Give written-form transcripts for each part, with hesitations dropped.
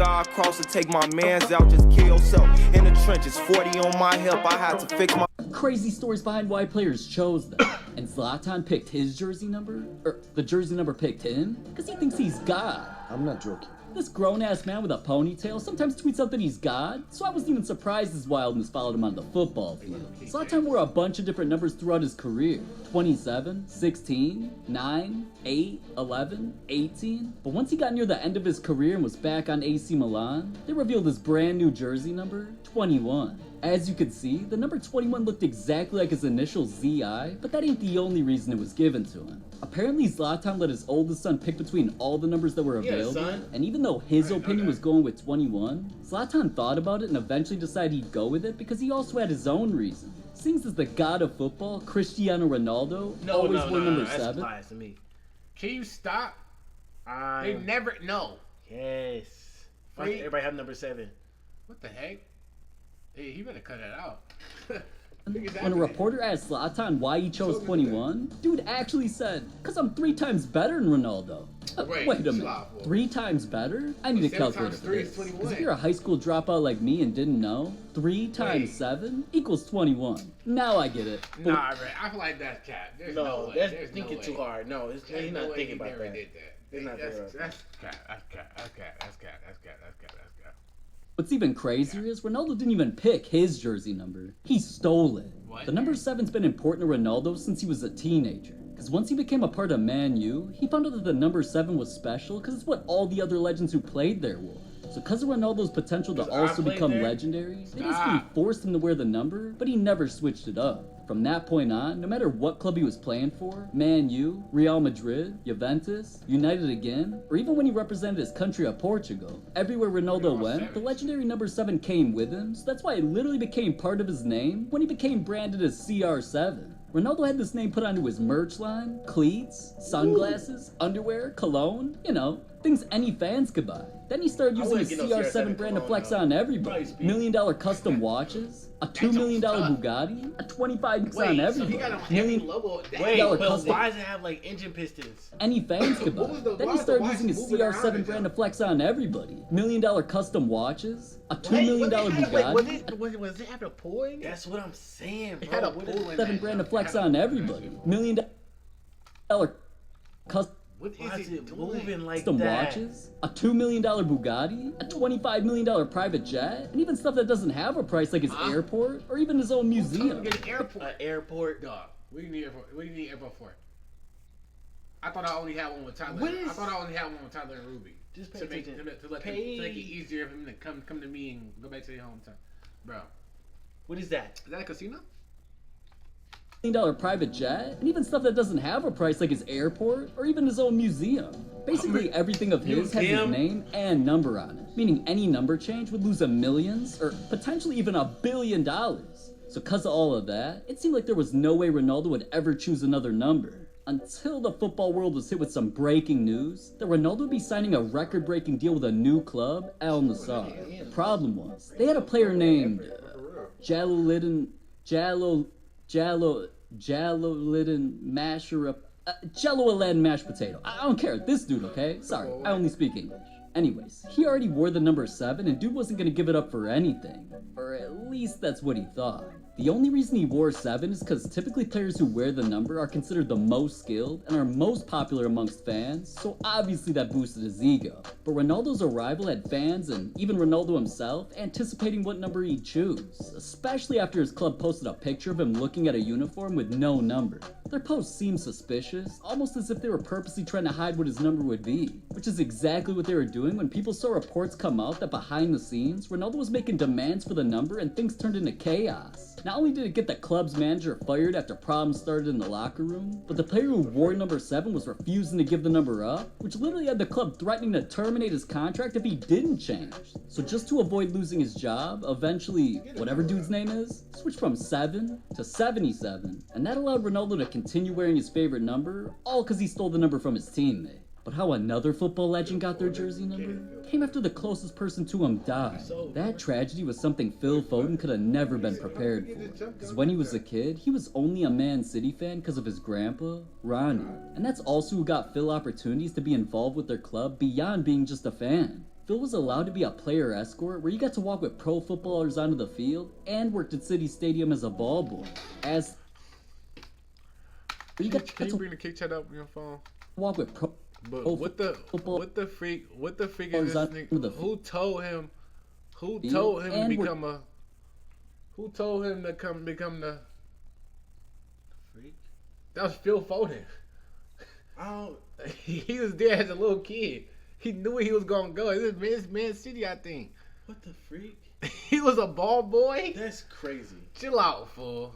I cross and take my mans out, just kill yourself. In the trenches, 40 on my hip, I had to fix my... Crazy stories behind why players chose them. And Zlatan picked his jersey number? Or the jersey number picked him? Because he thinks he's God. I'm not joking. This grown-ass man with a ponytail sometimes tweets out that he's God, so I wasn't even surprised his wildness followed him on the football field. Zlatan wore a bunch of different numbers throughout his career. 27, 16, 9, 8, 11, 18. But once he got near the end of his career and was back on AC Milan, they revealed his brand new jersey number, 21. As you could see, the number 21 looked exactly like his initial ZI, but that ain't the only reason it was given to him. Apparently Zlatan let his oldest son pick between all the numbers that were available, and even though his opinion was going with 21, Zlatan thought about it and eventually decided he'd go with it because he also had his own reason. Seeing as the god of football, Cristiano Ronaldo, always wore number 7. That's to me. Can you stop? They never know. Yes. Everybody have number 7. What the heck? Hey, he better cut that out. When a reporter asked Zlatan why he chose 21, dude actually said, "Cause I'm 3 times better than Ronaldo." Wait a minute, 3 times better? I need a calculator for this. Cause if you're a high school dropout like me and didn't know, 3 times 7 equals 21. Now I get it. Nah, man, I feel like that's cap. There's no way. That's thinking too hard. No, he's not thinking about that. That's cap. What's even crazier is Ronaldo didn't even pick his jersey number. He stole it. What? The number 7's been important to Ronaldo since he was a teenager. Because once he became a part of Man U, he found out that the number 7 was special because it's what all the other legends who played there wore. So because of Ronaldo's potential to also become legendary, they basically forced him to wear the number, but he never switched it up. From that point on, no matter what club he was playing for, Man U, Real Madrid, Juventus, United again, or even when he represented his country of Portugal, everywhere Ronaldo went, the legendary number 7 came with him, so that's why it literally became part of his name when he became branded as CR7. Ronaldo had this name put onto his merch line, cleats, sunglasses, underwear, cologne, you know, things any fans could buy. Then he started using his CR7 brand to flex on everybody. $1 million custom watches, a $2 million Bugatti, a 25 on everybody. Why does it have like engine pistons? Any fans could buy. Then he started using his CR7 brand to flex on everybody. $1 million custom watches, a $2 million Bugatti. Was it have a pool in it? That's what I'm saying, bro. It had a pool in $7 that. brand to flex on everybody. $1 million custom. What is it moving like Custom that? watches, a $2 million Bugatti, a $25 million private jet, and even stuff that doesn't have a price like his airport or even his own museum. Airport. Dog. What do you need airport for? I thought I only had one with Tyler. I thought I only had one with Tyler and Ruby. Just pay to make attention. to make it easier for him to come to me and go back to their hometown. Bro. What is that? Is that a casino? $1 million private jet, and even stuff that doesn't have a price like his airport or even his own museum. Basically everything of his has his name and number on it, meaning any number change would lose millions or potentially even $1 billion. So cause of all of that, it seemed like there was no way Ronaldo would ever choose another number. Until the football world was hit with some breaking news that Ronaldo would be signing a record-breaking deal with a new club, Al Nassr. The problem was, they had a player named Jalolidin mashed potato. I don't care. This dude, okay? Sorry, I only speak English. Anyways, he already wore the number 7 and dude wasn't gonna give it up for anything. Or at least that's what he thought. The only reason he wore 7 is because typically players who wear the number are considered the most skilled and are most popular amongst fans, so obviously that boosted his ego. But Ronaldo's arrival had fans and even Ronaldo himself anticipating what number he'd choose, especially after his club posted a picture of him looking at a uniform with no number. Their post seemed suspicious, almost as if they were purposely trying to hide what his number would be, which is exactly what they were doing when people saw reports come out that behind the scenes, Ronaldo was making demands for the number and things turned into chaos. Not only did it get the club's manager fired after problems started in the locker room, but the player who wore number 7 was refusing to give the number up, which literally had the club threatening to terminate his contract if he didn't change. So just to avoid losing his job, eventually, whatever dude's name is, switched from 7 to 77, and that allowed Ronaldo to continue wearing his favorite number, all because he stole the number from his teammate. But how another football legend got their jersey number came after the closest person to him died. That tragedy was something Phil Foden could have never been prepared for. Because when he was a kid, he was only a Man City fan because of his grandpa, Ronnie. And that's also who got Phil opportunities to be involved with their club beyond being just a fan. Phil was allowed to be a player escort where you got to walk with pro footballers onto the field and worked at City Stadium as a ball boy. Can you bring the kick chat up on your phone? Walk with pro. But what the freak is this nigga? Who told him to become a? Who told him to become the freak? That was Phil Foden. He was there as a little kid. He knew where he was gonna go. It was Man City, I think. What the freak? He was a ball boy. That's crazy. Chill out, fool.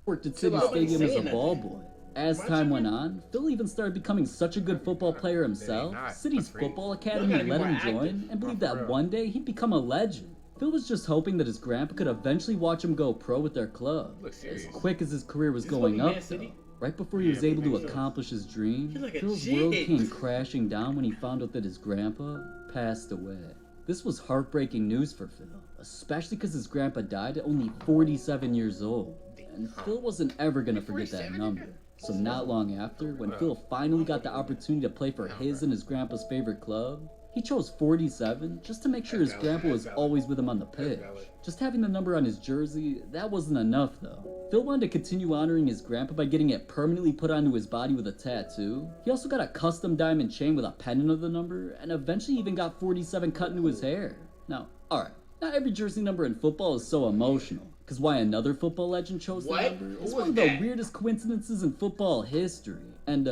Worked at City Stadium as a ball boy. As time went on, Phil even started becoming such a good football player himself, City's football academy let him join and believed that one day he'd become a legend. Phil was just hoping that his grandpa could eventually watch him go pro with their club. As quick as his career was going up, though, right before he was able to accomplish his dream, Phil's world came crashing down when he found out that his grandpa passed away. This was heartbreaking news for Phil, especially because his grandpa died at only 47 years old. And Phil wasn't ever going to forget that number. So not long after, when Phil finally got the opportunity to play for his and his grandpa's favorite club, he chose 47 just to make sure his grandpa was always with him on the pitch. Just having the number on his jersey, that wasn't enough though. Phil wanted to continue honoring his grandpa by getting it permanently put onto his body with a tattoo. He also got a custom diamond chain with a pendant of the number, and eventually even got 47 cut into his hair. Now, alright, not every jersey number in football is so emotional. Because why another football legend chose the number is one of the weirdest coincidences in football history. And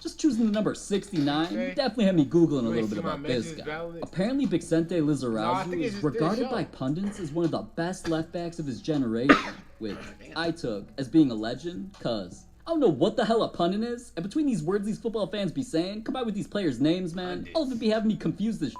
just choosing the number 69 definitely had me Googling a little bit about this guy. Apparently Bixente Lizarazu is regarded by pundits as one of the best left backs of his generation, which I took as being a legend, cause I don't know what the hell a pundit is, and between these words these football fans be saying, combined with these players' names, man, all of it be having me confused as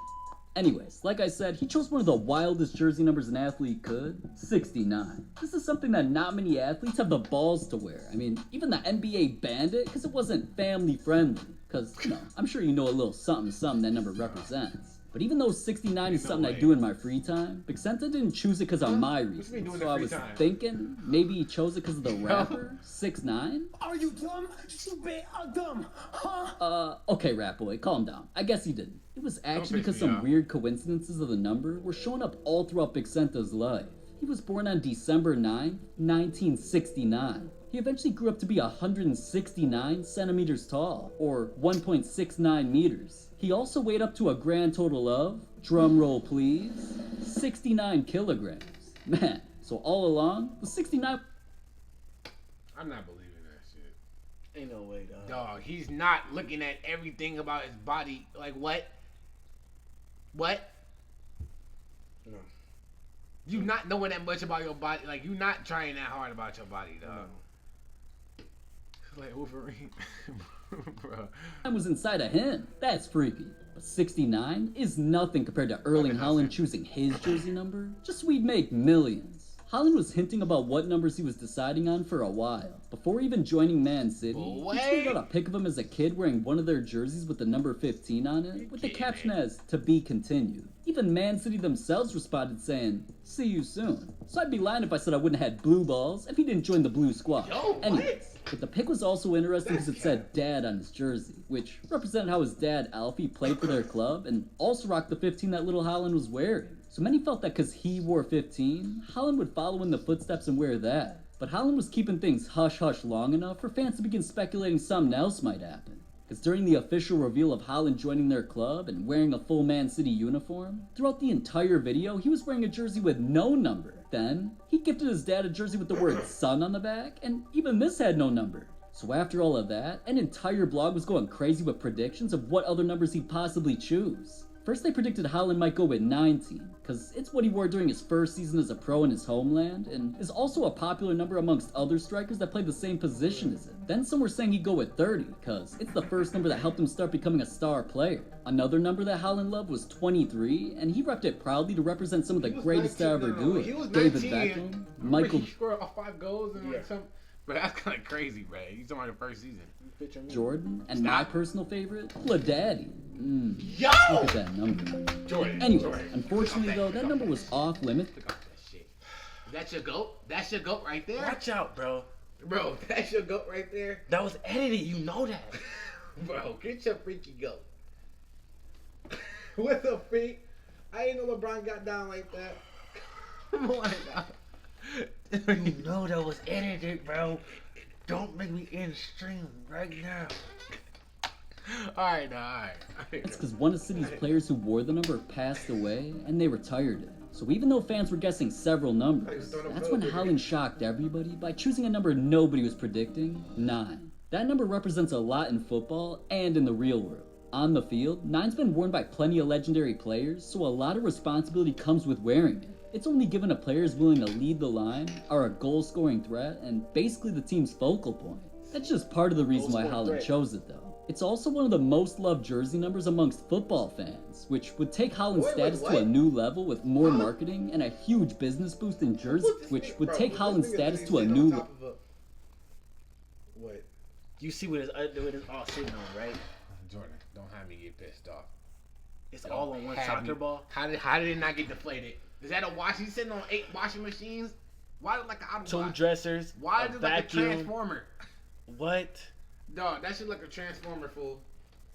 Anyways, like I said, he chose one of the wildest jersey numbers an athlete could, 69. This is something that not many athletes have the balls to wear. I mean, even the NBA banned it because it wasn't family friendly. Because, I'm sure you know a little something that number represents. But even though 69 is something I do in my free time, Bixente didn't choose it because of my reasons. So I was thinking maybe he chose it because of the rapper, 6ix9ine. Are you dumb? Stupid, dumb, huh? Okay, rap boy, calm down. I guess he didn't. It was actually because some weird coincidences of the number were showing up all throughout Bixente's life. He was born on December 9, 1969. He eventually grew up to be 169 centimeters tall, or 1.69 meters. He also weighed up to a grand total of, drum roll please, 69 kilograms. Man, so all along, the 69... I'm not believing that shit. Ain't no way, dog. Dog, he's not looking at everything about his body. Like, what? What? No. You not knowing that much about your body. Like, you not trying that hard about your body, dog. No. Like Wolverine. Bro. I was inside of him. That's freaky. But 69 is nothing compared to Erling Haaland choosing his jersey number. Just we'd make millions. Haaland was hinting about what numbers he was deciding on for a while. Before even joining Man City, he tweeted out a pic of him as a kid wearing one of their jerseys with the number 15 on it, with the caption as, "To be continued." Even Man City themselves responded saying, "See you soon." So I'd be lying if I said I wouldn't have had blue balls if he didn't join the blue squad. Anyways, but the pic was also interesting because it said dad on his jersey, which represented how his dad, Alfie, played for their club and also rocked the 15 that little Haaland was wearing. So many felt that because he wore 15, Haaland would follow in the footsteps and wear that. But Haaland was keeping things hush-hush long enough for fans to begin speculating something else might happen. Because during the official reveal of Haaland joining their club and wearing a full Man City uniform, throughout the entire video, he was wearing a jersey with no number. Then, he gifted his dad a jersey with the word son on the back, and even this had no number. So after all of that, an entire blog was going crazy with predictions of what other numbers he'd possibly choose. First they predicted Haaland might go with 19, because it's what he wore during his first season as a pro in his homeland, and is also a popular number amongst other strikers that play the same position as him. Then some were saying he'd go with 30, because it's the first number that helped him start becoming a star player. Another number that Haaland loved was 23, and he repped it proudly to represent some of the greatest to ever do it. He was David 19, Beckham, Michael He scored 5 goals and like some... But that's kind of crazy, bro. He's talking about the first season. Jordan, and my personal favorite, La Daddy. Yo! Look at that number. Jordan. Anyway, unfortunately though, that number was off limits. Look at that shit. That's your goat? That's your goat right there? Watch out, bro. Bro, that's your goat right there? That was edited. You know that. Bro, get your freaky goat. What the freak? I ain't know LeBron got down like that. Come on now. You know that was edited, bro. Don't make me end stream right now. Alright. It's because one of the city's players who wore the number passed away, and they retired it. So even though fans were guessing several numbers, that's when Haaland shocked everybody by choosing a number nobody was predicting, 9. That number represents a lot in football and in the real world. On the field, 9's been worn by plenty of legendary players, so a lot of responsibility comes with wearing it. It's only given to players willing to lead the line, are a goal-scoring threat, and basically the team's focal point. That's just part of the reason why Haaland chose it, though. It's also one of the most loved jersey numbers amongst football fans, which would take Haaland's status to a new level with more marketing and a huge business boost in jersey, which would take Haaland's status to a new level. What? You see what it's all sitting on, right? Jordan, don't have me get pissed off. It's all on one soccer ball. How did it not get deflated? Is that a wash? He's sitting on 8 washing machines? Why is it like an auto 2 wash? dressers. Why a is it like a vacuum. transformer? What? Dog, that shit like a transformer, fool.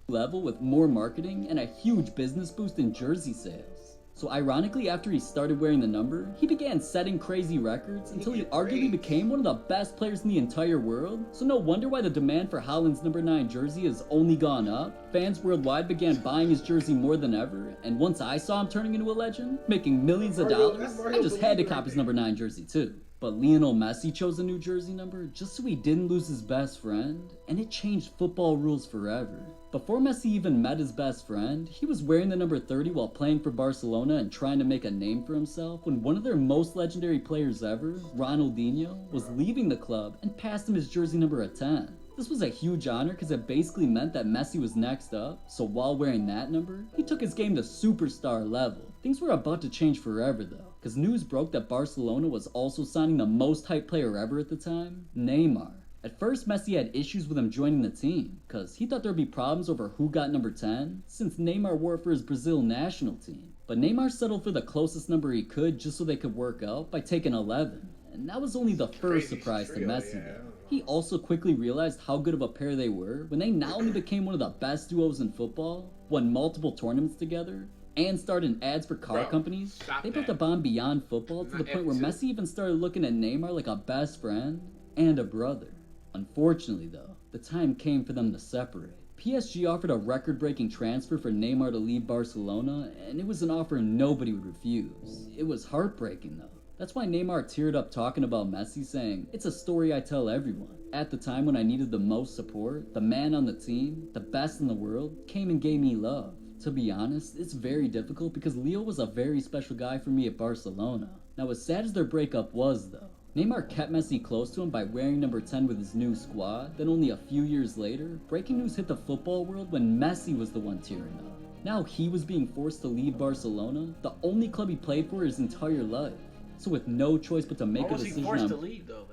Level with more marketing and a huge business boost in jersey sales. So ironically, after he started wearing the number, he began setting crazy records until he arguably became one of the best players in the entire world. So no wonder why the demand for Haaland's number 9 jersey has only gone up. Fans worldwide began buying his jersey more than ever, and once I saw him turning into a legend, making millions of dollars, I just had to cop his number 9 jersey too. But Lionel Messi chose a new jersey number just so he didn't lose his best friend, and it changed football rules forever. Before Messi even met his best friend, he was wearing the number 30 while playing for Barcelona and trying to make a name for himself when one of their most legendary players ever, Ronaldinho, was leaving the club and passed him his jersey number at 10. This was a huge honor because it basically meant that Messi was next up, so while wearing that number, he took his game to superstar level. Things were about to change forever though, because news broke that Barcelona was also signing the most hyped player ever at the time, Neymar. At first, Messi had issues with him joining the team, because he thought there'd be problems over who got number 10, since Neymar wore it for his Brazil national team. But Neymar settled for the closest number he could just so they could work out by taking 11. And that was only the first surprise to Messi though. He also quickly realized how good of a pair they were when they not only became one of the best duos in football, won multiple tournaments together, and started ads for car companies. They built a bond beyond football to the point where Messi even started looking at Neymar like a best friend and a brother. Unfortunately though, the time came for them to separate. PSG offered a record-breaking transfer for Neymar to leave Barcelona, and it was an offer nobody would refuse. It was heartbreaking though. That's why Neymar teared up talking about Messi, saying, "It's a story I tell everyone. At the time when I needed the most support, the man on the team, the best in the world, came and gave me love." To be honest, it's very difficult because Leo was a very special guy for me at Barcelona. Now as sad as their breakup was though, Neymar kept Messi close to him by wearing number 10 with his new squad. Then only a few years later, breaking news hit the football world when Messi was the one tearing up. Now he was being forced to leave Barcelona, the only club he played for his entire life. So with no choice but to make a decision Why was he forced to leave though?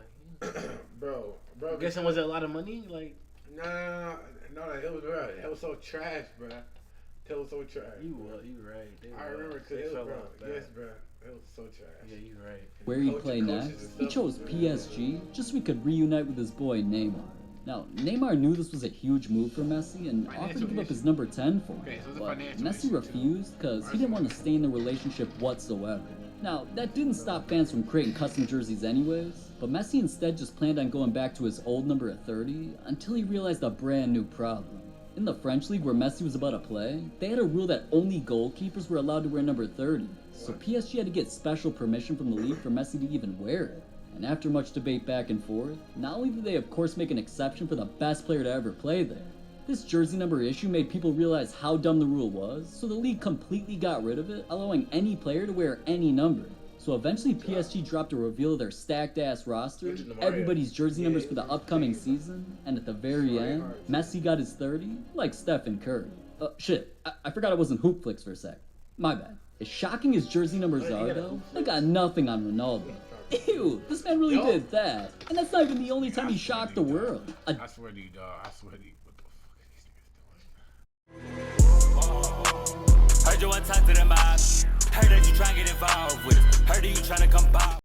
bro. I'm guessing was it a lot of money? Like, No, it was so trash, bro. It was so trash. you right. I remember because it was, bro. Yes, bro. It was so trash. Yeah, you right. Where he'd play next, he chose PSG just so he could reunite with his boy Neymar. Now, Neymar knew this was a huge move for Messi and offered to give up his number 10 for him, but Messi refused because he didn't want to stay in the relationship whatsoever. Now, that didn't stop fans from creating custom jerseys anyways, but Messi instead just planned on going back to his old number at 30 until he realized a brand new problem. In the French league where Messi was about to play, they had a rule that only goalkeepers were allowed to wear number 30, so PSG had to get special permission from the league for Messi to even wear it. And after much debate back and forth, not only did they of course make an exception for the best player to ever play there, this jersey number issue made people realize how dumb the rule was, so the league completely got rid of it, allowing any player to wear any number. So eventually PSG dropped a reveal of their stacked ass roster, everybody's jersey numbers for the upcoming season, and at the very end, Messi got his 30, like Stephen Curry. Shit, I forgot I wasn't Hoop Flicks for a sec. My bad. As shocking his jersey numbers are though, they got nothing on Ronaldo. Ew, this man really did that. And that's not even the only time he shocked the world. I swear to you, dog. I swear to you. What the fuck are these niggas doing? Heard you want to talk to the mob. Heard that you trying to get involved with it. Heard that you trying to come by.